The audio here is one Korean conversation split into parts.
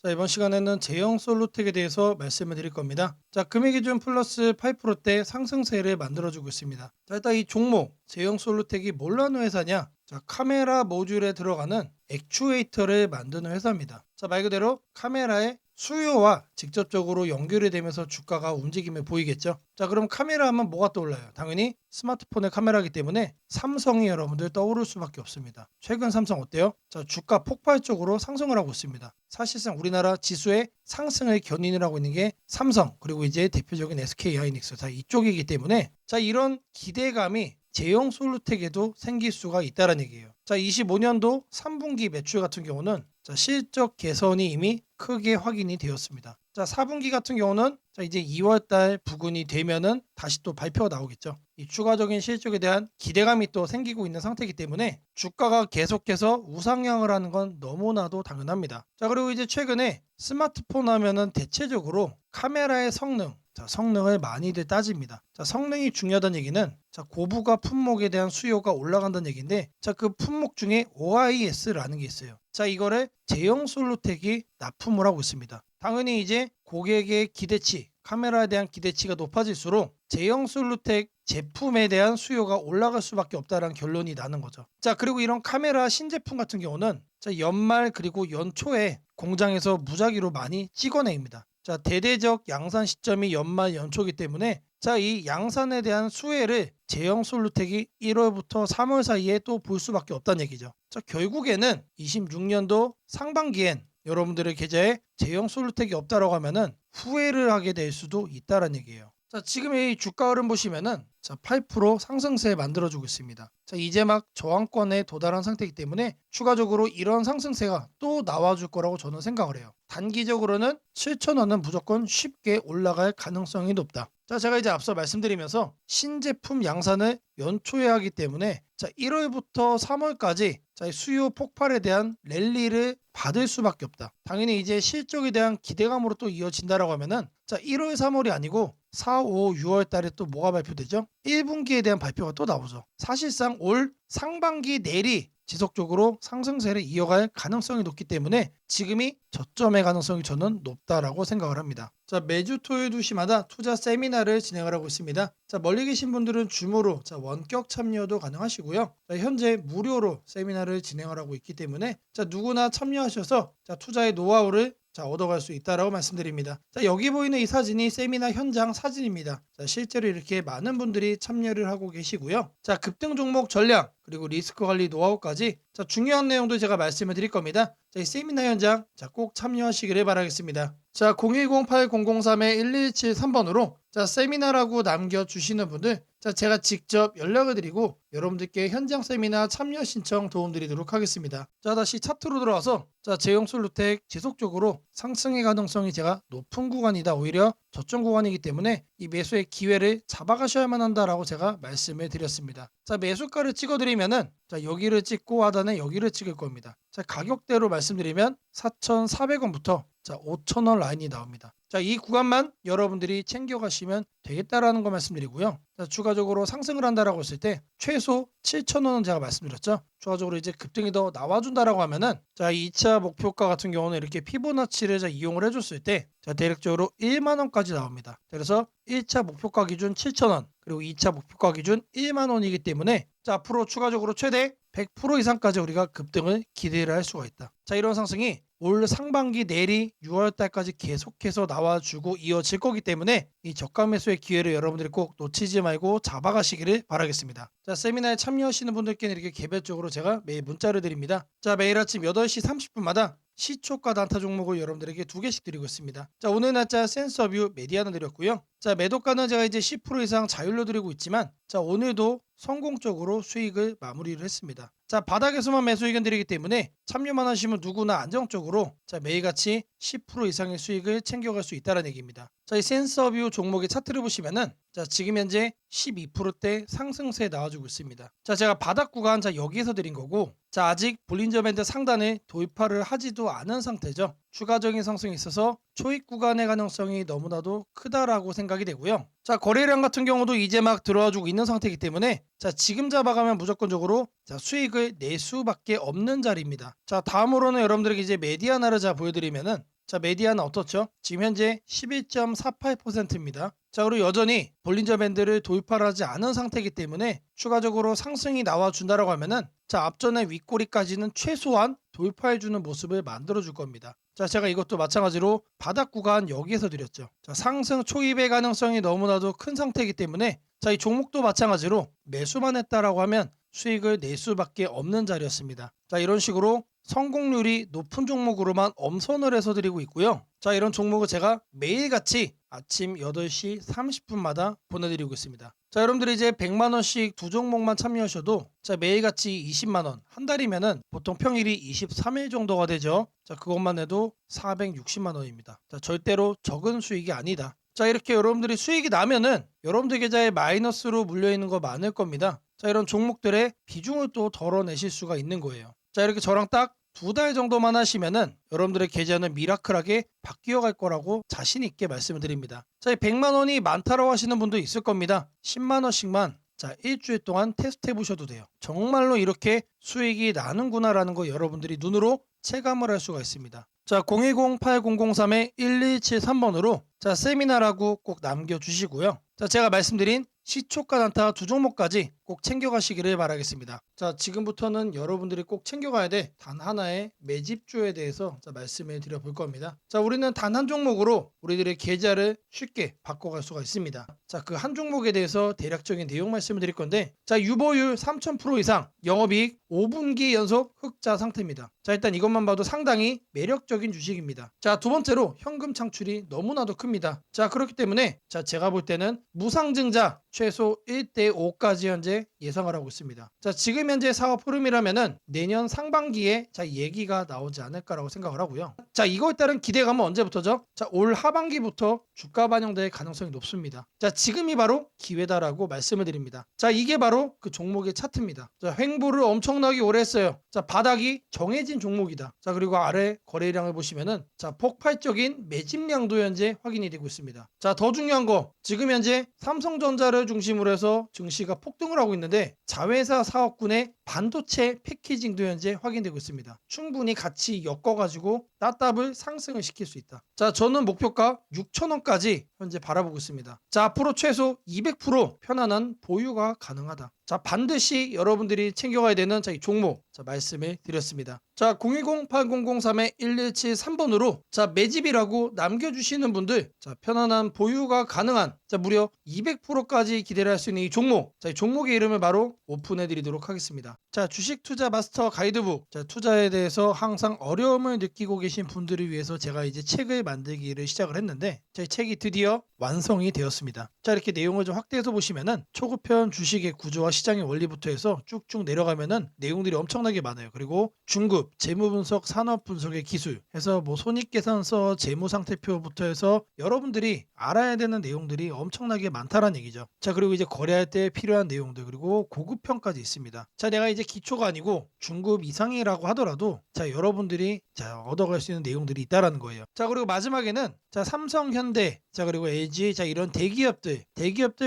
자, 이번 시간에는 제형 솔루텍에 대해서 말씀을 드릴 겁니다. 자, 금액기준 플러스 8%대 상승세를 만들어주고 있습니다. 자, 일단 이 종목 제형 솔루텍이 뭘로 하는 회사냐? 자, 카메라 모듈에 들어가는 액추에이터를 만드는 회사입니다. 자, 말 그대로 카메라의 수요와 직접적으로 연결이 되면서 주가가 움직임을 보이겠죠. 자, 그럼 카메라 하면 뭐가 떠올라요? 당연히 스마트폰의 카메라이기 때문에 삼성이 여러분들 떠오를 수밖에 없습니다. 최근 삼성 어때요? 자, 주가 폭발적으로 상승을 하고 있습니다. 사실상 우리나라 지수의 상승을 견인을 하고 있는 게 삼성, 그리고 이제 대표적인 SK하이닉스, 자, 이쪽이기 때문에 자, 이런 기대감이 제형 솔루텍에도 생길 수가 있다는 얘기예요. 자, 25년도 3분기 매출 같은 경우는 자, 실적 개선이 이미 크게 확인이 되었습니다. 자, 4분기 같은 경우는 자, 이제 2월 달 부근이 되면은 다시 또 발표가 나오겠죠. 이 추가적인 실적에 대한 기대감이 또 생기고 있는 상태이기 때문에 주가가 계속해서 우상향을 하는 건 너무나도 당연합니다. 자, 그리고 이제 최근에 스마트폰 하면은 대체적으로 카메라의 성능, 자, 성능을 많이들 따집니다. 자, 성능이 중요하다는 얘기는 자, 고부가 품목에 대한 수요가 올라간다는 얘기인데 자, 그 품목 중에 OIS라는 게 있어요. 자, 이거를 제형 솔루텍이 납품을 하고 있습니다. 당연히 이제 고객의 기대치, 카메라에 대한 기대치가 높아질수록 제형 솔루텍 제품에 대한 수요가 올라갈 수밖에 없다는 결론이 나는 거죠. 자, 그리고 이런 카메라 신제품 같은 경우는 자, 연말 그리고 연초에 공장에서 무작위로 많이 찍어냅니다. 자, 대대적 양산 시점이 연말 연초이기 때문에 자, 이 양산에 대한 수혜를 제형 솔루텍이 1월부터 3월 사이에 또 볼 수밖에 없다는 얘기죠. 자, 결국에는 26년도 상반기엔 여러분들의 계좌에 제형 솔루텍이 없다라고 하면은 후회를 하게 될 수도 있다는 얘기예요. 자, 지금 이 주가 흐름 보시면은 자, 8% 상승세 만들어주고 있습니다. 자, 이제 막 저항권에 도달한 상태이기 때문에 추가적으로 이런 상승세가 또 나와줄 거라고 저는 생각을 해요. 단기적으로는 7,000원은 무조건 쉽게 올라갈 가능성이 높다. 자, 제가 이제 앞서 말씀드리면서 신제품 양산을 연초에 하기 때문에 자, 1월부터 3월까지 자, 수요 폭발에 대한 랠리를 받을 수밖에 없다. 당연히 이제 실적에 대한 기대감으로 또 이어진다라고 하면은 자, 1월, 3월이 아니고 4, 5, 6월 달에 또 뭐가 발표되죠? 1분기에 대한 발표가 또 나오죠. 사실상 올 상반기 내리 지속적으로 상승세를 이어갈 가능성이 높기 때문에 지금이 저점의 가능성이 저는 높다라고 생각을 합니다. 자, 매주 토요일 2시마다 투자 세미나를 진행을 하고 있습니다. 자, 멀리 계신 분들은 줌으로 자, 원격 참여도 가능하시고요. 자, 현재 무료로 세미나를 진행을 하고 있기 때문에 자, 누구나 참여하셔서 자, 투자의 노하우를 자, 얻어갈 수 있다라고 말씀드립니다. 자, 여기 보이는 이 사진이 세미나 현장 사진입니다. 자, 실제로 이렇게 많은 분들이 참여를 하고 계시고요. 자, 급등 종목 전략 그리고 리스크 관리 노하우까지 자, 중요한 내용도 제가 말씀을 드릴 겁니다. 자, 이 세미나 현장 자, 꼭 참여하시기를 바라겠습니다. 자, 010-8003-1173번으로 자, 세미나라고 남겨주시는 분들 자, 제가 직접 연락을 드리고 여러분들께 현장 세미나 참여 신청 도움드리도록 하겠습니다. 자, 다시 차트로 들어와서 자, 제형 솔루텍 지속적으로 상승의 가능성이 제가 높은 구간이다. 오히려 저점 구간이기 때문에 이 매수의 기회를 잡아가셔야만 한다라고 제가 말씀을 드렸습니다. 자, 매수가를 찍어드리면은 자, 여기를 찍고 하단에 여기를 찍을 겁니다. 자, 가격대로 말씀드리면 4,400원부터 자, 5,000원 라인이 나옵니다. 자, 이 구간만 여러분들이 챙겨가시면 되겠다라는 거 말씀드리고요. 자, 추가적으로 상승을 한다라고 했을 때 최소 7,000원은 제가 말씀드렸죠. 추가적으로 이제 급등이 더 나와준다라고 하면은 자, 2차 목표가 같은 경우는 이렇게 피보나치를 자, 이용을 해줬을 때 자, 대략적으로 1만 원까지 나옵니다. 그래서 1차 목표가 기준 7,000원 그리고 2차 목표가 기준 1만 원이기 때문에 자, 앞으로 추가적으로 최대 100% 이상까지 우리가 급등을 기대를 할 수가 있다. 자, 이런 상승이 올 상반기 내리 6월 달까지 계속해서 나와주고 이어질 거기 때문에 이 저가 매수의 기회를 여러분들이 꼭 놓치지 말고 잡아가시기를 바라겠습니다. 자, 세미나에 참여하시는 분들께는 이렇게 개별적으로 제가 매일 문자를 드립니다. 자, 매일 아침 8시 30분마다 시초가 단타 종목을 여러분들에게 2개씩 드리고 있습니다. 자, 오늘 날짜 센서뷰 메디아는 드렸고요. 자, 매도가는 제가 이제 10% 이상 자율로 드리고 있지만 자, 오늘도 성공적으로 수익을 마무리를 했습니다. 자, 바닥에서만 매수 의견 드리기 때문에 참여만 하시면 누구나 안정적으로 자, 매일같이 10% 이상의 수익을 챙겨갈 수 있다는 얘기입니다. 자, 이 센서뷰 종목의 차트를 보시면은 자, 지금 현재 12%대 상승세 나와주고 있습니다. 자, 제가 바닥 구간 자, 여기에서 드린 거고 자, 아직 볼린저 밴드 상단을 돌파를 하지도 않은 상태죠. 추가적인 상승이 있어서 초입 구간의 가능성이 너무나도 크다라고 생각이 되고요. 자, 거래량 같은 경우도 이제 막 들어와주고 있는 상태이기 때문에 자, 지금 잡아가면 무조건적으로 자, 수익을 낼 수밖에 없는 자리입니다. 자, 다음으로는 여러분들에게 이제 메디아나를 보여드리면은 자, 메디아는 어떻죠? 지금 현재 11.48%입니다. 자, 그리고 여전히 볼린저 밴드를 돌파하지 않은 상태이기 때문에 추가적으로 상승이 나와준다라고 하면은 자, 앞전의 윗꼬리까지는 최소한 돌파해주는 모습을 만들어줄 겁니다. 자, 제가 이것도 마찬가지로 바닥 구간 여기에서 드렸죠. 자, 상승 초입의 가능성이 너무나도 큰 상태이기 때문에 자, 이 종목도 마찬가지로 매수만 했다라고 하면 수익을 낼 수밖에 없는 자리였습니다. 자, 이런 식으로 성공률이 높은 종목으로만 엄선을 해서 드리고 있고요. 자, 이런 종목을 제가 매일같이 아침 8시 30분마다 보내드리고 있습니다. 자, 여러분들이 이제 100만원씩 두 종목만 참여하셔도 자, 매일같이 20만원, 한 달이면은 보통 평일이 23일 정도가 되죠. 자, 그것만 해도 460만원입니다. 자, 절대로 적은 수익이 아니다. 자, 이렇게 여러분들이 수익이 나면은 여러분들 계좌에 마이너스로 물려있는 거 많을 겁니다. 자, 이런 종목들의 비중을 또 덜어내실 수가 있는 거예요. 자, 이렇게 저랑 딱 2달 정도만 하시면은 여러분들의 계좌는 미라클하게 바뀌어 갈 거라고 자신 있게 말씀을 드립니다. 자, 100만 원이 많다라고 하시는 분도 있을 겁니다. 10만 원씩만 자, 일주일 동안 테스트 해보셔도 돼요. 정말로 이렇게 수익이 나는구나라는 거 여러분들이 눈으로 체감을 할 수가 있습니다. 자, 010-8003-1173번으로 자, 세미나라고 꼭 남겨주시고요. 자, 제가 말씀드린 시초가 단타 두 종목까지 꼭 챙겨가시기를 바라겠습니다. 자, 지금부터는 여러분들이 꼭 챙겨가야 돼 단 하나의 매집주에 대해서 자, 말씀을 드려볼 겁니다. 자, 우리는 단 한 종목으로 우리들의 계좌를 쉽게 바꿔갈 수가 있습니다. 자, 그 한 종목에 대해서 대략적인 내용 말씀을 드릴 건데 자, 유보율 3000% 이상, 영업이익 5분기 연속 흑자 상태입니다. 자, 일단 이것만 봐도 상당히 매력적인 주식입니다. 자, 두 번째로 현금 창출이 너무나도 큽니다. 자, 그렇기 때문에 자, 제가 볼 때는 무상증자 최소 1대5까지 현재 예상을 하고 있습니다. 자, 지금 현재 사업 흐름이라면은 내년 상반기에 자, 얘기가 나오지 않을까라고 생각을 하고요. 자, 이거에 따른 기대감은 언제부터죠? 자, 올 하반기부터 주가 반영될 가능성이 높습니다. 자, 지금이 바로 기회다라고 말씀을 드립니다. 자, 이게 바로 그 종목의 차트입니다. 자, 횡보를 엄청나게 오래 했어요. 자, 바닥이 정해진 종목이다. 자, 그리고 아래 거래량을 보시면은 자, 폭발적인 매집량도 현재 확인이 되고 있습니다. 자, 더 중요한 거 지금 현재 삼성전자를 중심으로 해서 증시가 폭등을 하고 있는데 자회사 사업군의 반도체 패키징도 현재 확인되고 있습니다. 충분히 같이 엮어가지고 따따블 상승을 시킬 수 있다. 자, 저는 목표가 6,000원까지 현재 바라보고 있습니다. 자, 앞으로 최소 200% 편안한 보유가 가능하다. 자, 반드시 여러분들이 챙겨가야 되는 자, 이 종목 자, 말씀을 드렸습니다. 자, 010-8003-1173번으로 자, 매집이라고 남겨주시는 분들 자, 편안한 보유가 가능한 자, 무려 200%까지 기대를 할 수 있는 이 종목 자, 이 종목의 이름을 바로 오픈해 드리도록 하겠습니다. 자, 주식 투자 마스터 가이드북 자, 투자에 대해서 항상 어려움을 느끼고 계신 분들을 위해서 제가 이제 책을 만들기를 시작을 했는데 자, 이 책이 드디어 완성이 되었습니다. 자, 이렇게 내용을 좀 확대해서 보시면은 초급편 주식의 구조와 시장의 원리부터 해서 쭉쭉 내려가면은 내용들이 엄청나게 많아요. 그리고 중급 재무 분석, 산업 분석의 기술 해서 뭐 손익계산서, 재무 상태표부터 해서 여러분들이 알아야 되는 내용들이 엄청나게 많다라는 얘기죠. 자, 그리고 이제 거래할 때 필요한 내용들 그리고 고급편까지 있습니다. 자, 내가 이제 기초가 아니고 중급 이상이라고 하더라도 자, 여러분들이 자, 얻어갈 수 있는 내용들이 있다라는 거예요. 자, 그리고 마지막에는 자, 삼성, 현대 자, 그리고 LG 자, 이런 대기업들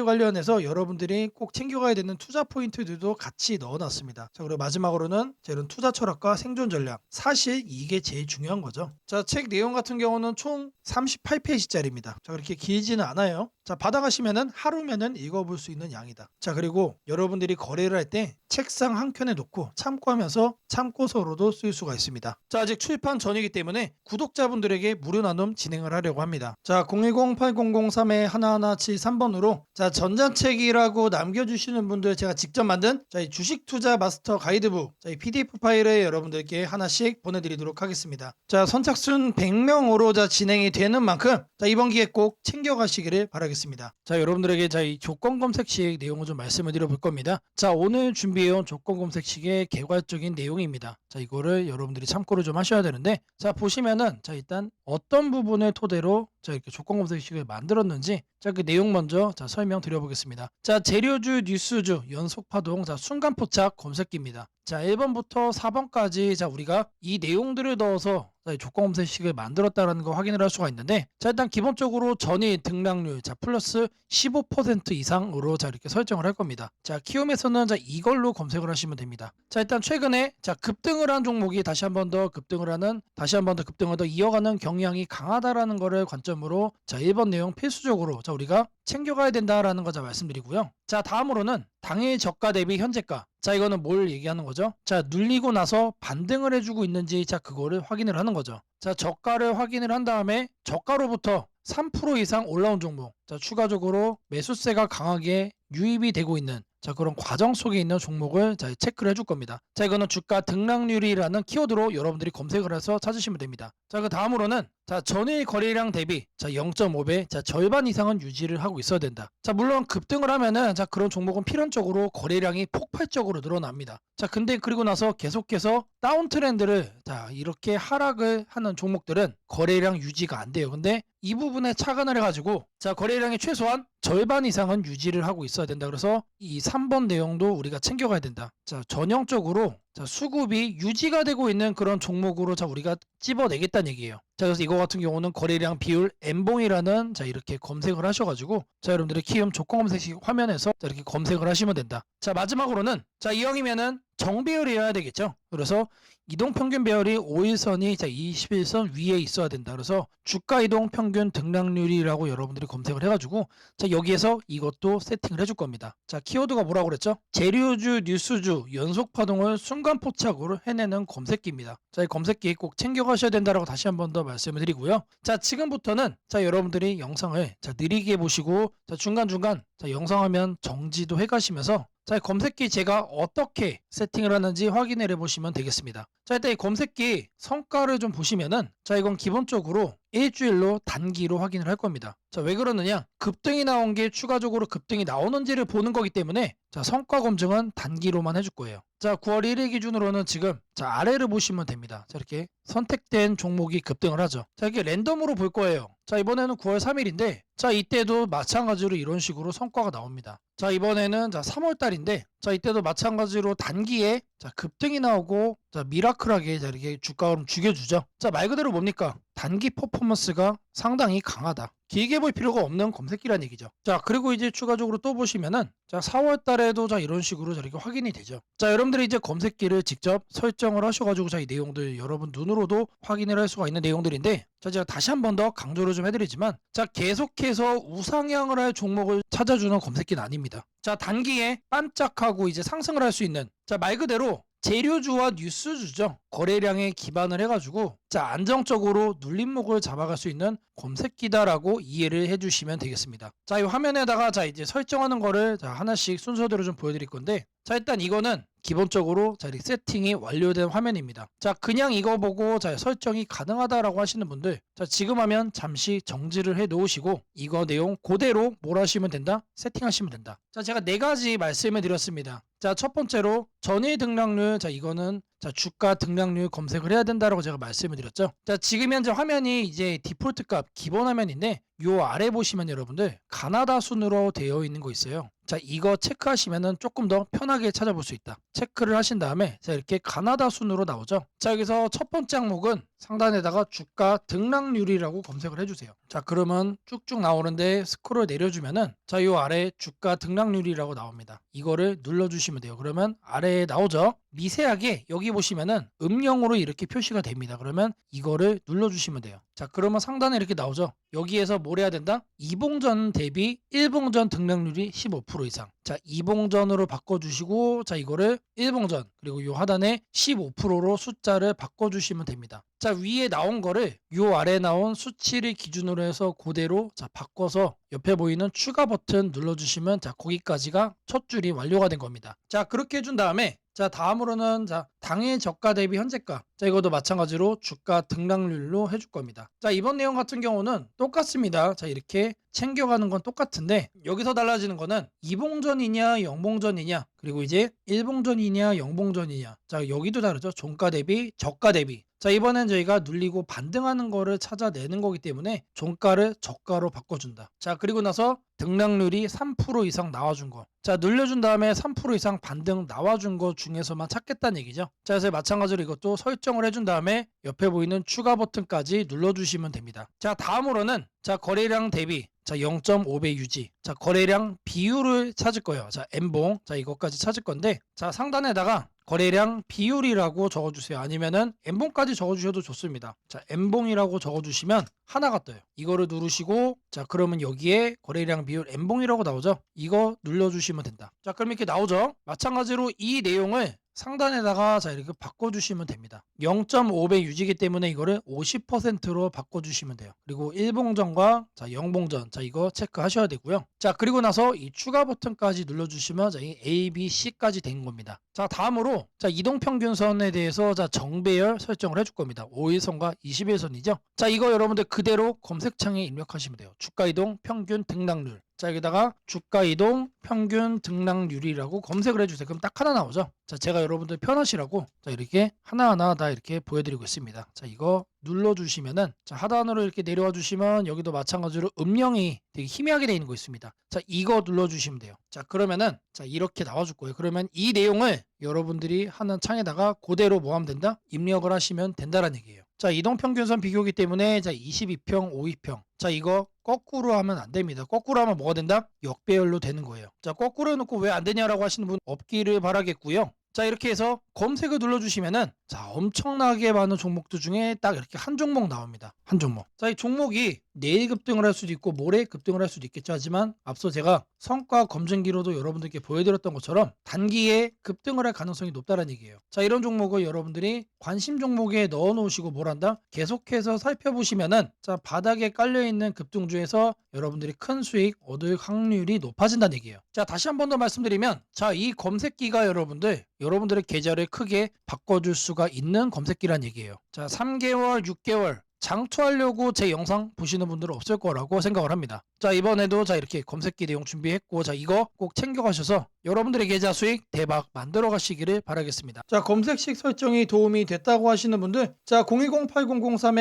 관련해서 여러분들이 꼭 챙겨가야 되는 투자 포인트들도 같이 넣어놨습니다. 자, 그리고 마지막으로는 자, 이런 투자 철학과 생존 전략 사실 이게 제일 중요한 거죠. 자, 책 내용 같은 경우는 총 38페이지짜리입니다. 자, 그렇게 길지는 않아요. 자, 받아가시면은 하루면은 읽어볼 수 있는 양이다. 자, 그리고 여러분들이 거래를 할 때 책상 한 켠에 놓고 참고하면서 참고서로도 쓸 수가 있습니다. 자, 아직 출판 전이기 때문에 구독자분들에게 무료 나눔 진행을 하려고 합니다. 자, 010-8003-1173번으로 자, 전자책이라고 남겨주시는 분들 제가 직접 만든 자, 이 주식 투자 마스터 가이드북 자, 이 PDF 파일을 여러분들께 하나씩 보내드리도록 하겠습니다. 자, 선착순 100명으로 자, 진행이 되는 만큼 자, 이번 기회에 꼭 챙겨가시기를 바라겠습니다. 자, 여러분들에게 자, 이 조건 검색식 내용을 좀 말씀을 드려볼 겁니다. 자, 오늘 준비해온 조건 검색식의 개괄적인 내용입니다. 자, 이거를 여러분들이 참고를 좀 하셔야 되는데 자, 보시면은 자, 일단 어떤 부분을 토대로 자 이렇게 조건 검색식을 만들었는지 자 그 내용 먼저 자 설명드려 보겠습니다. 자 재료주, 뉴스주, 연속파동, 자 순간포착 검색기입니다. 자 1번부터 4번까지 자 우리가 이 내용들을 넣어서 자, 조건 검색식을 만들었다는 거 확인을 할 수가 있는데 자 일단 기본적으로 전일 등락률 자 플러스 15% 이상으로 자 이렇게 설정을 할 겁니다. 자 키움에서는 자 이걸로 검색을 하시면 됩니다. 자 일단 최근에 자 급등을 한 종목이 다시 한 번 더 급등을 더 이어가는 경향이 강하다라는 거를 관점으로 자 1번 내용 필수적으로 자 우리가 챙겨가야 된다라는 거 자 말씀드리고요. 자 다음으로는 당일 저가 대비 현재가 자 이거는 뭘 얘기하는 거죠? 자 눌리고 나서 반등을 해주고 있는지 자 그거를 확인을 하는 거죠. 자 저가를 확인을 한 다음에 저가로부터 3% 이상 올라온 종목 자 추가적으로 매수세가 강하게 유입이 되고 있는 자 그런 과정 속에 있는 종목을 자 체크를 해줄 겁니다. 자 이거는 주가 등락률이라는 키워드로 여러분들이 검색을 해서 찾으시면 됩니다. 자 그 다음으로는 자 전일 거래량 대비 자 0.5배 자 절반 이상은 유지를 하고 있어야 된다. 자 물론 급등을 하면은 자 그런 종목은 필연적으로 거래량이 폭발적으로 늘어납니다. 자 근데 그리고 나서 계속해서 다운 트렌드를 자 이렇게 하락을 하는 종목들은 거래량 유지가 안 돼요. 근데 이 부분에 착안을 해가지고 자 거래량이 최소한 절반 이상은 유지를 하고 있어야 된다. 그래서 이 3번 내용도 우리가 챙겨가야 된다. 자 전형적으로 자 수급이 유지가 되고 있는 그런 종목으로 자 우리가 찝어내겠다는 얘기예요. 자 그래서 이거 같은 경우는 거래량 비율 N봉이라는 자 이렇게 검색을 하셔가지고 자 여러분들의 키움 조건 검색식 화면에서 자 이렇게 검색을 하시면 된다. 자 마지막으로는 자 이형이면은 정배열이어야 되겠죠. 그래서 이동평균 배열이 5일선이 자 21선 위에 있어야 된다. 그래서 주가 이동 평균 등락률이라고 여러분들이 검색을 해가지고 자 여기에서 이것도 세팅을 해줄 겁니다. 자 키워드가 뭐라고 그랬죠? 재료주, 뉴스주, 연속파동을 순간포착으로 해내는 검색기입니다. 자 이 검색기 꼭 챙겨가셔야 된다라고 다시 한 번 더 말씀을 드리고요. 자 지금부터는 자 여러분들이 영상을 자 느리게 보시고 자 중간중간 자 영상 화면 정지도 해가시면서 자, 검색기 제가 어떻게 세팅을 하는지 확인을 해보시면 되겠습니다. 자, 일단 이 검색기 성과를 좀 보시면은 자, 이건 기본적으로 일주일로 단기로 확인을 할 겁니다. 자, 왜 그러느냐? 급등이 나온 게 추가적으로 급등이 나오는지를 보는 거기 때문에 자, 성과 검증은 단기로만 해줄 거예요. 자, 9월 1일 기준으로는 지금 자, 아래를 보시면 됩니다. 자, 이렇게 선택된 종목이 급등을 하죠. 자, 이게 랜덤으로 볼 거예요. 자, 이번에는 9월 3일인데 자, 이때도 마찬가지로 이런 식으로 성과가 나옵니다. 자, 이번에는 자, 3월 달인데 자, 이때도 마찬가지로 단기에 자, 급등이 나오고 자, 미라클하게 자, 이렇게 주가를 죽여주죠. 자, 말 그대로 뭡니까? 단기 퍼포먼스가 상당히 강하다. 길게 볼 필요가 없는 검색기란 얘기죠. 자, 그리고 이제 추가적으로 또 보시면은 자, 4월 달에도 자, 이런 식으로 자, 이렇게 확인이 되죠. 자, 여러분들이 이제 검색기를 직접 설정을 하셔가지고 자, 이 내용들 여러분 눈으로도 확인을 할 수가 있는 내용들인데 자, 제가 다시 한 번 더 강조를 좀 해드리지만 자, 계속해서 우상향을 할 종목을 찾아주는 검색기는 아닙니다. 자, 단기에 반짝하고 이제 상승을 할 수 있는 자, 말 그대로 재료주와 뉴스주죠. 거래량에 기반을 해가지고 자 안정적으로 눌림목을 잡아갈 수 있는 검색기다라고 이해를 해주시면 되겠습니다. 자 이 화면에다가 자 이제 설정하는 거를 자 하나씩 순서대로 좀 보여드릴 건데 자 일단 이거는 기본적으로 자 이렇게 세팅이 완료된 화면입니다. 자 그냥 이거 보고 자 설정이 가능하다라고 하시는 분들 자 지금 하면 잠시 정지를 해 놓으시고 이거 내용 그대로 뭘 하시면 된다? 세팅하시면 된다. 자 제가 네 가지 말씀을 드렸습니다. 자 첫 번째로 전일 등락률 자 이거는 자 주가 등락률 검색을 해야 된다라고 제가 말씀을 드렸죠. 자 지금 현재 화면이 이제 디폴트 값 기본 화면인데 요 아래 보시면 여러분들 가나다 순으로 되어 있는 거 있어요. 자 이거 체크하시면은 조금 더 편하게 찾아볼 수 있다. 체크를 하신 다음에 자 이렇게 가나다 순으로 나오죠. 자 여기서 첫 번째 항목은 상단에다가 주가 등락률이라고 검색을 해주세요. 자 그러면 쭉쭉 나오는데 스크롤 내려주면은 자 요 아래 주가 등락률이라고 나옵니다. 이거를 눌러주시면 돼요. 그러면 아래에 나오죠. 미세하게 여기 보시면은 음영으로 이렇게 표시가 됩니다. 그러면 이거를 눌러주시면 돼요. 자 그러면 상단에 이렇게 나오죠. 여기에서 뭘 해야 된다? 이봉전 대비 일봉전 등락률이 15% 이상. 자 이봉전으로 바꿔주시고 자 이거를 일봉전 그리고 요 하단에 15%로 숫자를 바꿔주시면 됩니다. 자 위에 나온 거를 요 아래 나온 수치를 기준으로 해서 그대로 자 바꿔서 옆에 보이는 추가 버튼 눌러주시면 자 거기까지가 첫 줄이 완료가 된 겁니다. 자 그렇게 해준 다음에 자 다음으로는 자 당일 저가 대비 현재가 자 이것도 마찬가지로 주가 등락률로 해줄 겁니다. 자 이번 내용 같은 경우는 똑같습니다. 자 이렇게 챙겨가는 건 똑같은데 여기서 달라지는 거는 이봉전이냐 영봉전이냐 그리고 이제 일봉전이냐 영봉전이냐 자 여기도 다르죠. 종가 대비 저가 대비 자, 이번엔 저희가 눌리고 반등하는 거를 찾아내는 거기 때문에 종가를 저가로 바꿔준다. 자, 그리고 나서 등락률이 3% 이상 나와준 거. 자, 눌려준 다음에 3% 이상 반등 나와준 거 중에서만 찾겠다는 얘기죠. 자, 그래서 마찬가지로 이것도 설정을 해준 다음에 옆에 보이는 추가 버튼까지 눌러주시면 됩니다. 자, 다음으로는 자, 거래량 대비 자, 0.5배 유지. 자, 거래량 비율을 찾을 거예요. 자, N봉. 자, 이것까지 찾을 건데 자, 상단에다가 거래량 비율이라고 적어주세요. 아니면은 N봉까지 적어주셔도 좋습니다. 자, N봉이라고 적어주시면 하나가 떠요. 이거를 누르시고 자, 그러면 여기에 거래량 비율 N봉이라고 나오죠. 이거 눌러주시면 된다. 자, 그럼 이렇게 나오죠. 마찬가지로 이 내용을 상단에다가 자, 이렇게 바꿔주시면 됩니다. 0.5배 유지기 때문에 이거를 50%로 바꿔주시면 돼요. 그리고 1봉전과 자, 0봉전 자, 이거 체크하셔야 되고요. 자, 그리고 나서 이 추가 버튼까지 눌러주시면 자, 이 A, B, C까지 된 겁니다. 자, 다음으로 자, 이동평균선에 대해서 자, 정배열 설정을 해줄 겁니다. 5일선과 20일선이죠. 자, 이거 여러분들 그대로 검색창에 입력하시면 돼요. 주가이동 평균 등락률. 자, 여기다가 주가이동 평균 등락률이라고 검색을 해주세요. 그럼 딱 하나 나오죠. 자, 제가 여러분들 편하시라고 자, 이렇게 하나하나 다 이렇게 보여드리고 있습니다. 자, 이거 눌러주시면은 자, 하단으로 이렇게 내려와 주시면 여기도 마찬가지로 음영이 되게 희미하게 되어 있는 거 있습니다. 자, 이거 눌러주시면 돼요. 자, 그러면은 자, 이렇게 나와줄 거예요. 그러면 이 내용을 여러분들이 하는 창에다가 그대로 뭐 하면 된다? 입력을 하시면 된다라는 얘기예요. 자, 이동평균선 비교기 때문에 자, 22평, 52평. 자, 이거 거꾸로 하면 안 됩니다. 거꾸로 하면 뭐가 된다? 역배열로 되는 거예요. 자, 거꾸로 해놓고 왜 안 되냐라고 하시는 분 없기를 바라겠고요. 자, 이렇게 해서 검색을 눌러주시면은 자, 엄청나게 많은 종목들 중에 딱 이렇게 한 종목 나옵니다. 한 종목. 자, 이 종목이 내일 급등을 할 수도 있고 모레 급등을 할 수도 있겠죠. 하지만 앞서 제가 성과 검증기로도 여러분들께 보여드렸던 것처럼 단기에 급등을 할 가능성이 높다는 얘기예요. 자, 이런 종목을 여러분들이 관심 종목에 넣어 놓으시고 뭘 한다? 계속해서 살펴보시면은 자, 바닥에 깔려있는 급등주에서 여러분들이 큰 수익 얻을 확률이 높아진다는 얘기예요. 자, 다시 한 번 더 말씀드리면 자, 이 검색기가 여러분들의 계좌를 크게 바꿔줄 수가 있는 검색기란 얘기예요. 자, 3개월, 6개월 장투하려고 제 영상 보시는 분들은 없을 거라고 생각을 합니다. 자, 이번에도 자, 이렇게 검색기 내용 준비했고 자, 이거 꼭 챙겨가셔서 여러분들의 계좌 수익 대박 만들어 가시기를 바라겠습니다. 자, 검색식 설정이 도움이 됐다고 하시는 분들 자,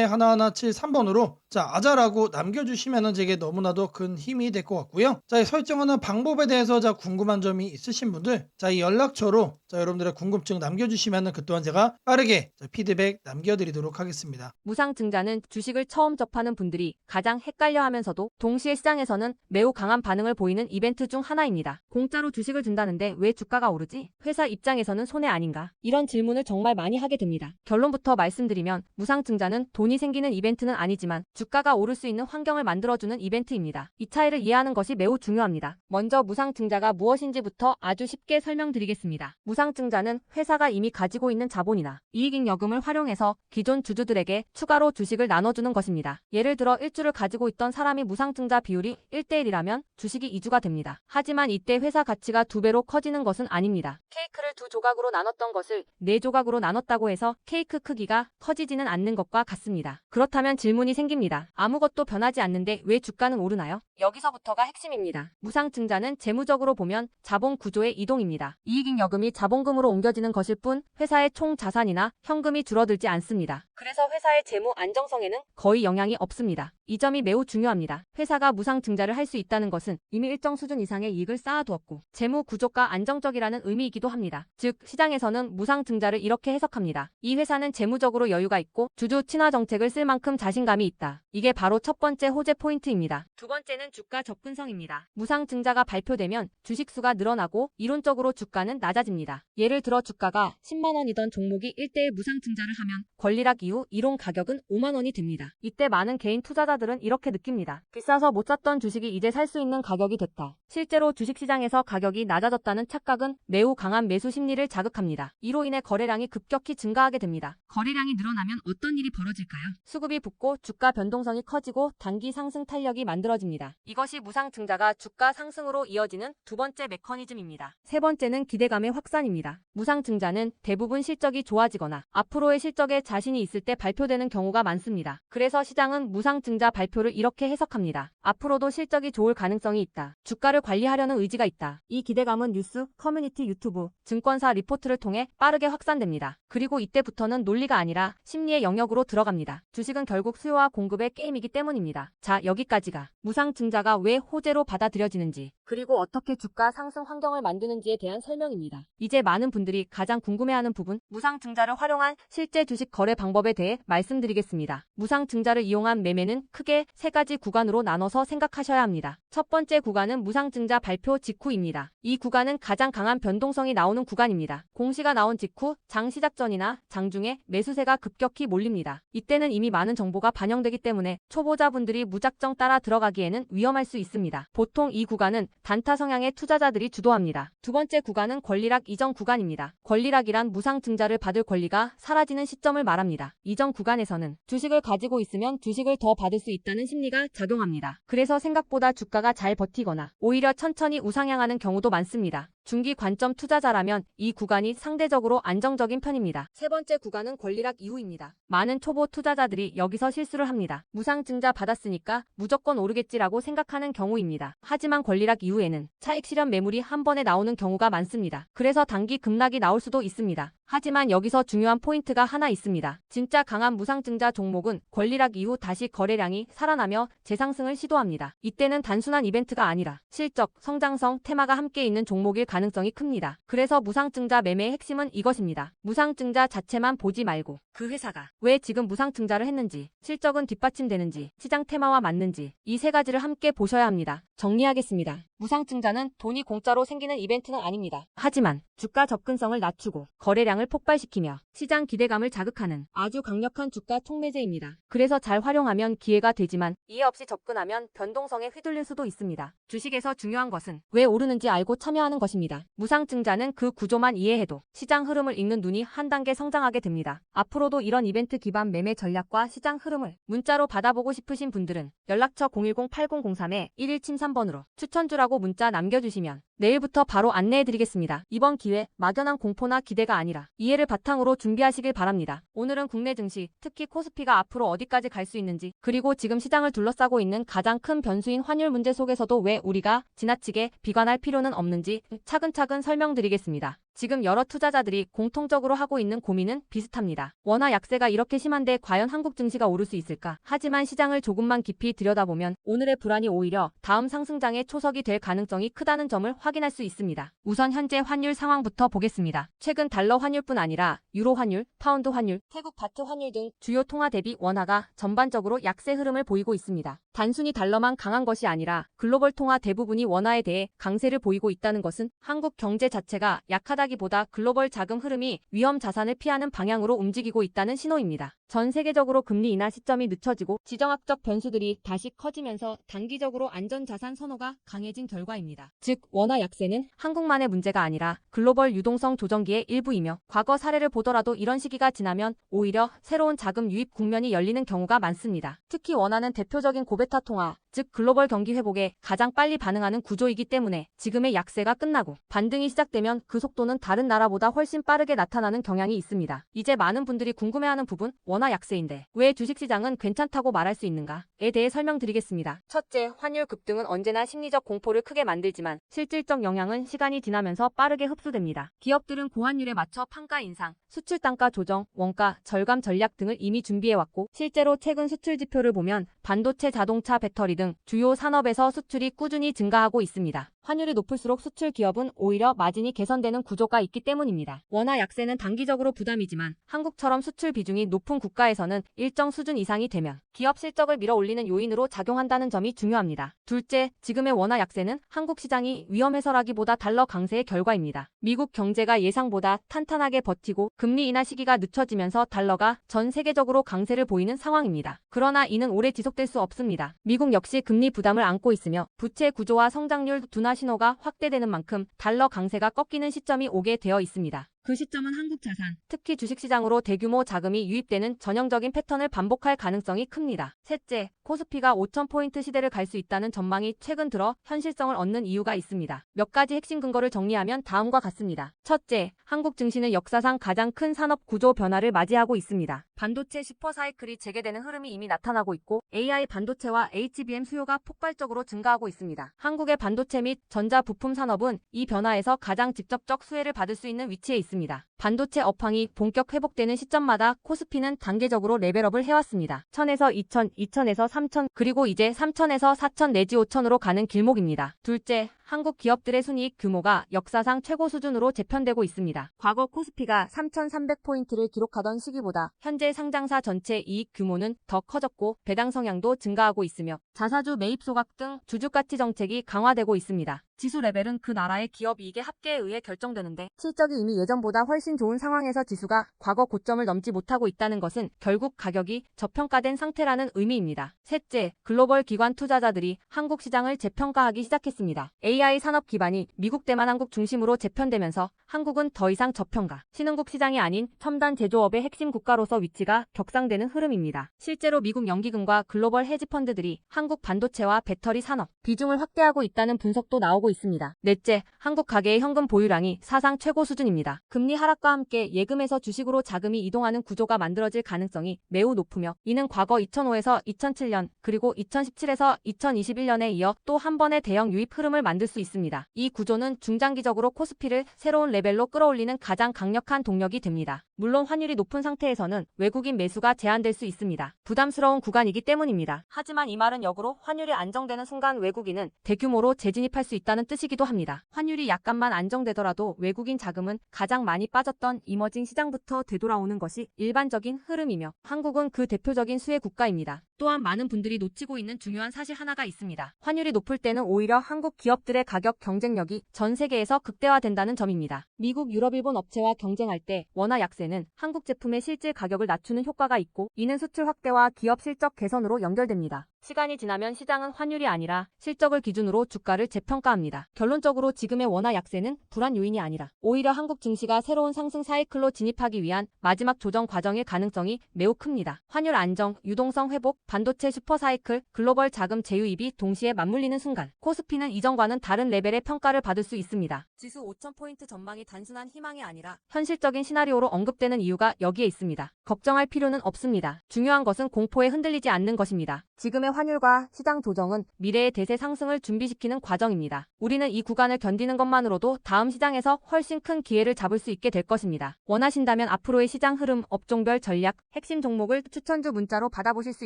010-8003-1173번으로 자, 아자라고 남겨주시면 제게 너무나도 큰 힘이 될 것 같고요. 자, 이 설정하는 방법에 대해서 자, 궁금한 점이 있으신 분들 자, 이 연락처로 자, 여러분들의 궁금증 남겨주시면 그 또한 제가 빠르게 자, 피드백 남겨드리도록 하겠습니다. 무상증자는 주식을 처음 접하는 분들이 가장 헷갈려하면서도 동시에 시장에서는 매우 강한 반응을 보이는 이벤트 중 하나입니다. 공짜로 주식을 준다는데 왜 주가가 오르지? 회사 입장에서는 손해 아닌가? 이런 질문을 정말 많이 하게 됩니다. 결론부터 말씀드리면 무상증자는 돈이 생기는 이벤트는 아니지만 주가가 오를 수 있는 환경을 만들어주는 이벤트입니다. 이 차이를 이해하는 것이 매우 중요합니다. 먼저 무상증자가 무엇인지부터 아주 쉽게 설명드리겠습니다. 무상증자는 회사가 이미 가지고 있는 자본이나 이익잉여금을 활용해서 기존 주주들에게 추가로 주식을 나눠주는 것입니다. 예를 들어 1주를 가지고 있던 사람이 무상증자 비율이 1대1이라면 주식이 2주가 됩니다. 하지만 이때 회사 가치가 2배로 커지는 것은 아닙니다. 케이크를 2조각으로 나눴던 것을 4조각으로 나눴다고 해서 케이크 크기가 커지지는 않는 것과 같습니다. 그렇다면 질문이 생깁니다. 아무것도 변하지 않는데 왜 주가는 오르나요? 여기서부터가 핵심입니다. 무상증자는 재무적으로 보면 자본 구조의 이동입니다. 이익잉여금이 자본금으로 옮겨지는 것일 뿐 회사의 총 자산이나 현금이 줄어들지 않습니다. 그래서 회사의 재무 안정성에는 거의 영향이 없습니다. 이 점이 매우 중요합니다. 회사가 무상증자를 할 수 있다는 것은 이미 일정 수준 이상의 이익을 쌓아두었고 재무 구조가 안정적이라는 의미이기도 합니다. 즉 시장에서는 무상증자를 이렇게 해석합니다. 이 회사는 재무적으로 여유가 있고 주주 친화 정책을 쓸 만큼 자신감이 있다. 이게 바로 첫 번째 호재 포인트입니다. 두 번째는 주가 접근성입니다. 무상증자가 발표되면 주식수가 늘어나고 이론적으로 주가는 낮아집니다. 예를 들어 주가가 10만 원이던 종목이 1대1 무상증자를 하면 권리락 이후 이론 가격은 5만 원이 됩니다. 이때 많은 개인 투자자들은 이렇게 느낍니다. 비싸서 못 샀던 주식이 이제 살 수 있는 가격이 됐다. 실제로 주식시장에서 가격이 낮아졌다는 착각은 매우 강한 매수 심리를 자극합니다. 이로 인해 거래량이 급격히 증가하게 됩니다. 거래량이 늘어나면 어떤 일이 벌어질까요? 수급이 붙고 주가 변동성이 커지고 단기 상승 탄력이 만들어집니다. 이것이 무상증자가 주가 상승으로 이어지는 두 번째 메커니즘입니다. 세 번째는 기대감의 확산입니다. 무상증자는 대부분 실적이 좋아지거나 앞으로의 실적에 자신이 있을 때 발표되는 경우가 많습니다. 그래서 시장은 무상증자 발표를 이렇게 해석합니다. 앞으로도 실적이 좋을 가능성이 있다. 주가를 관리하려는 의지가 있다. 이 기대감 기대감은 뉴스, 커뮤니티 유튜브, 증권사 리포트를 통해 빠르게 확산됩니다. 그리고 이때부터는 논리가 아니라 심리의 영역으로 들어갑니다. 주식은 결국 수요와 공급의 게임이기 때문입니다. 자, 여기까지가 무상증자가 왜 호재로 받아들여지는지, 그리고 어떻게 주가 상승 환경을 만드는지에 대한 설명입니다. 이제 많은 분들이 가장 궁금해하는 부분, 무상증자를 활용한 실제 주식 거래 방법에 대해 말씀드리겠습니다. 무상증자를 이용한 매매는 크게 세 가지 구간으로 나눠서 생각하셔야 합니다. 첫 번째 구간은 무상증자 발표 직후입니다. 이 구간은 가장 강한 변동성이 나오는 구간입니다. 공시가 나온 직후 장 시작 전이나 장중에 매수세가 급격히 몰립니다. 이때는 이미 많은 정보가 반영되기 때문에 초보자분들이 무작정 따라 들어가기에는 위험할 수 있습니다. 보통 이 구간은 단타 성향의 투자자들이 주도합니다. 두 번째 구간은 권리락 이전 구간입니다. 권리락이란 무상증자를 받을 권리가 사라지는 시점을 말합니다. 이전 구간에서는 주식을 가지고 있으면 주식을 더 받을 수 있다는 심리가 작용합니다. 그래서 생각보다 주가가 잘 버티거나 오히려 천천히 우상향하는 경우도 많습니다. 중기 관점 투자자라면 이 구간이 상대적으로 안정적인 편입니다. 세 번째 구간은 권리락 이후입니다. 많은 초보 투자자들이 여기서 실수를 합니다. 무상증자 받았으니까 무조건 오르겠지라고 생각하는 경우입니다. 하지만 권리락 이후에는 차익 실현 매물이 한 번에 나오는 경우가 많습니다. 그래서 단기 급락이 나올 수도 있습니다. 하지만 여기서 중요한 포인트가 하나 있습니다. 진짜 강한 무상증자 종목은 권리락 이후 다시 거래량이 살아나며 재상승을 시도합니다. 이때는 단순한 이벤트가 아니라 실적, 성장성, 테마가 함께 있는 종목일 가능성이 큽니다. 그래서 무상증자 매매의 핵심은 이것입니다. 무상증자 자체만 보지 말고 그 회사가 왜 지금 무상증자를 했는지, 실적은 뒷받침되는지, 시장 테마와 맞는지 이 세 가지를 함께 보셔야 합니다. 정리하겠습니다. 무상증자는 돈이 공짜로 생기는 이벤트는 아닙니다. 하지만 주가 접근성을 낮추고 거래량을 폭발시키며 시장 기대감을 자극하는 아주 강력한 주가 촉매제입니다. 그래서 잘 활용하면 기회가 되지만 이해 없이 접근하면 변동성에 휘둘릴 수도 있습니다. 주식에서 중요한 것은 왜 오르는지 알고 참여하는 것입니다. 무상증자는 그 구조만 이해해도 시장 흐름을 읽는 눈이 한 단계 성장하게 됩니다. 앞으로도 이런 이벤트 기반 매매 전략과 시장 흐름을 문자로 받아보고 싶으신 분들은 연락처 010-8003-1173번으로 추천주라고 문자 남겨주시면 내일부터 바로 안내해드리겠습니다. 이번 기회 막연한 공포나 기대가 아니라 이해를 바탕으로 준비하시길 바랍니다. 오늘은 국내 증시, 특히 코스피가 앞으로 어디까지 갈 수 있는지, 그리고 지금 시장을 둘러싸고 있는 가장 큰 변수인 환율 문제 속에서도 왜 우리가 지나치게 비관할 필요는 없는지 차근차근 설명드리겠습니다. 지금 여러 투자자들이 공통적으로 하고 있는 고민은 비슷합니다. 원화 약세가 이렇게 심한데 과연 한국 증시가 오를 수 있을까? 하지만 시장을 조금만 깊이 들여다보면 오늘의 불안이 오히려 다음 상승장의 초석이 될 가능성이 크다는 점을 확인할 수 있습니다. 우선 현재 환율 상황부터 보겠습니다. 최근 달러 환율뿐 아니라 유로 환율, 파운드 환율, 태국 바트 환율 등 주요 통화 대비 원화가 전반적으로 약세 흐름을 보이고 있습니다. 단순히 달러만 강한 것이 아니라 글로벌 통화 대부분이 원화에 대해 강세를 보이고 있다는 것은 한국 경제 자체가 약하다기보다 글로벌 자금 흐름이 위험 자산을 피하는 방향으로 움직이고 있다는 신호입니다. 전 세계적으로 금리 인하 시점이 늦춰지고 지정학적 변수들이 다시 커지면서 단기적으로 안전자산 선호가 강해진 결과입니다. 즉, 원화 약세는 한국만의 문제가 아니라 글로벌 유동성 조정기의 일부이며 과거 사례를 보더라도 이런 시기가 지나면 오히려 새로운 자금 유입 국면이 열리는 경우가 많습니다. 특히 원화는 대표적인 고베타 통화, 즉 글로벌 경기 회복에 가장 빨리 반응하는 구조이기 때문에 지금의 약세가 끝나고 반등이 시작되면 그 속도는 다른 나라보다 훨씬 빠르게 나타나는 경향이 있습니다. 이제 많은 분들이 궁금해하는 부분, 원화 약세인데 왜 주식시장은 괜찮다고 말할 수 있는가에 대해 설명드리겠습니다. 첫째, 환율 급등은 언제나 심리적 공포를 크게 만들지만 실질적 영향은 시간이 지나면서 빠르게 흡수됩니다. 기업들은 고환율에 맞춰 판가 인상, 수출 단가 조정, 원가 절감 전략 등을 이미 준비해왔고 실제로 최근 수출 지표를 보면 반도체, 자동차, 배터리 등 주요 산업에서 수출이 꾸준히 증가하고 있습니다. 환율이 높을수록 수출 기업은 오히려 마진이 개선되는 구조가 있기 때문입니다. 원화 약세는 단기적으로 부담이지만 한국처럼 수출 비중이 높은 국가에서는 일정 수준 이상이 되면 기업 실적을 밀어올리는 요인으로 작용한다는 점이 중요합니다. 둘째, 지금의 원화 약세는 한국 시장이 위험해서라기보다 달러 강세의 결과입니다. 미국 경제가 예상보다 탄탄하게 버티고 금리 인하 시기가 늦춰지면서 달러가 전 세계적으로 강세를 보이는 상황입니다. 그러나 이는 오래 지속될 수 없습니다. 미국 역시 금리 부담을 안고 있으며 부채 구조와 성장률 둔화 신호가 확대되는 만큼 달러 강세가 꺾이는 시점이 오게 되어 있습니다. 그 시점은 한국 자산, 특히 주식시장으로 대규모 자금이 유입되는 전형적인 패턴을 반복할 가능성이 큽니다. 셋째, 코스피가 5,000포인트 시대를 갈 수 있다는 전망이 최근 들어 현실성을 얻는 이유가 있습니다. 몇 가지 핵심 근거를 정리하면 다음과 같습니다. 첫째, 한국 증시는 역사상 가장 큰 산업 구조 변화를 맞이하고 있습니다. 반도체 슈퍼사이클이 재개되는 흐름이 이미 나타나고 있고 AI 반도체와 HBM 수요가 폭발적으로 증가하고 있습니다. 한국의 반도체 및 전자 부품 산업은 이 변화에서 가장 직접적 수혜를 받을 수 있는 위치에 있습니다. 반도체 업황이 본격 회복되는 시점마다 코스피는 단계적으로 레벨업을 해왔습니다. 1000에서 2000, 2000에서 3000, 그리고 이제 3000에서 4000 내지 5000으로 가는 길목입니다. 둘째, 한국 기업들의 순이익 규모가 역사상 최고 수준으로 재편되고 있습니다. 과거 코스피가 3,300포인트를 기록하던 시기보다 현재 상장사 전체 이익 규모는 더 커졌고 배당 성향도 증가하고 있으며 자사주 매입 소각 등 주주가치 정책이 강화되고 있습니다. 지수 레벨은 그 나라의 기업 이익의 합계에 의해 결정되는데 실적이 이미 예전보다 훨씬 좋은 상황에서 지수가 과거 고점을 넘지 못하고 있다는 것은 결국 가격이 저평가된 상태라는 의미입니다. 셋째, 글로벌 기관 투자자들이 한국 시장을 재평가하기 시작했습니다. AI 산업 기반이 미국 대만 한국 중심으로 재편되면서 한국은 더 이상 저평가, 신흥국 시장이 아닌 첨단 제조업의 핵심 국가로서 위치가 격상되는 흐름입니다. 실제로 미국 연기금과 글로벌 헤지펀드들이 한국 반도체와 배터리 산업 비중을 확대하고 있다는 분석도 나오고 있습니다. 넷째, 한국 가계의 현금 보유량이 사상 최고 수준입니다. 금리 하락과 함께 예금에서 주식으로 자금이 이동하는 구조가 만들어질 가능성이 매우 높으며 이는 과거 2005에서 2007년 그리고 2017에서 2021년에 이어 또 한 번의 대형 유입 흐름을 만들 수 있습니다. 이 구조는 중장기적으로 코스피를 새로운 레벨로 끌어올리는 가장 강력한 동력이 됩니다. 물론 환율이 높은 상태에서는 외국인 매수가 제한될 수 있습니다. 부담스러운 구간이기 때문입니다. 하지만 이 말은 역으로 환율이 안정되는 순간 외국인은 대규모로 재진입할 수 있다는 뜻이기도 합니다. 환율이 약간만 안정되더라도 외국인 자금은 가장 많이 빠졌던 이머징 시장부터 되돌아오는 것이 일반적인 흐름이며 한국은 그 대표적인 수혜 국가입니다. 또한 많은 분들이 놓치고 있는 중요한 사실 하나가 있습니다. 환율이 높을 때는 오히려 한국 기업들의 가격 경쟁력이 전 세계에서 극대화된다는 점입니다. 미국, 유럽, 일본 업체와 경쟁할 때 원화 약세는 한국 제품의 실질 가격을 낮추는 효과가 있고 이는 수출 확대와 기업 실적 개선으로 연결됩니다. 시간이 지나면 시장은 환율이 아니라 실적을 기준으로 주가를 재평가합니다. 결론적으로 지금의 원화 약세는 불안 요인이 아니라 오히려 한국 증시가 새로운 상승 사이클로 진입하기 위한 마지막 조정 과정일 가능성이 매우 큽니다. 환율 안정, 유동성 회복, 반도체 슈퍼사이클, 글로벌 자금 재유입이 동시에 맞물리는 순간 코스피는 이전과는 다른 레벨의 평가를 받을 수 있습니다. 지수 5,000포인트 전망이 단순한 희망이 아니라 현실적인 시나리오로 언급되는 이유가 여기에 있습니다. 걱정할 필요는 없습니다. 중요한 것은 공포에 흔들리지 않는 것입니다. 지금의 환율과 시장 조정은 미래의 대세 상승을 준비시키는 과정입니다. 우리는 이 구간을 견디는 것만으로도 다음 시장에서 훨씬 큰 기회를 잡을 수 있게 될 것입니다. 원하신다면 앞으로의 시장 흐름, 업종별 전략, 핵심 종목을 추천주 문자로 받아보실 수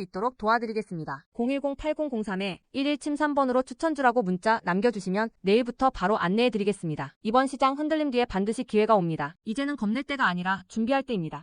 있도록 도와드리겠습니다. 010-8003-1173번으로 추천주라고 문자 남겨주시면 내일부터 바로 안내해드리겠습니다. 이번 시장 흔들림 뒤에 반드시 기회가 옵니다. 이제는 겁낼 때가 아니라 준비할 때입니다.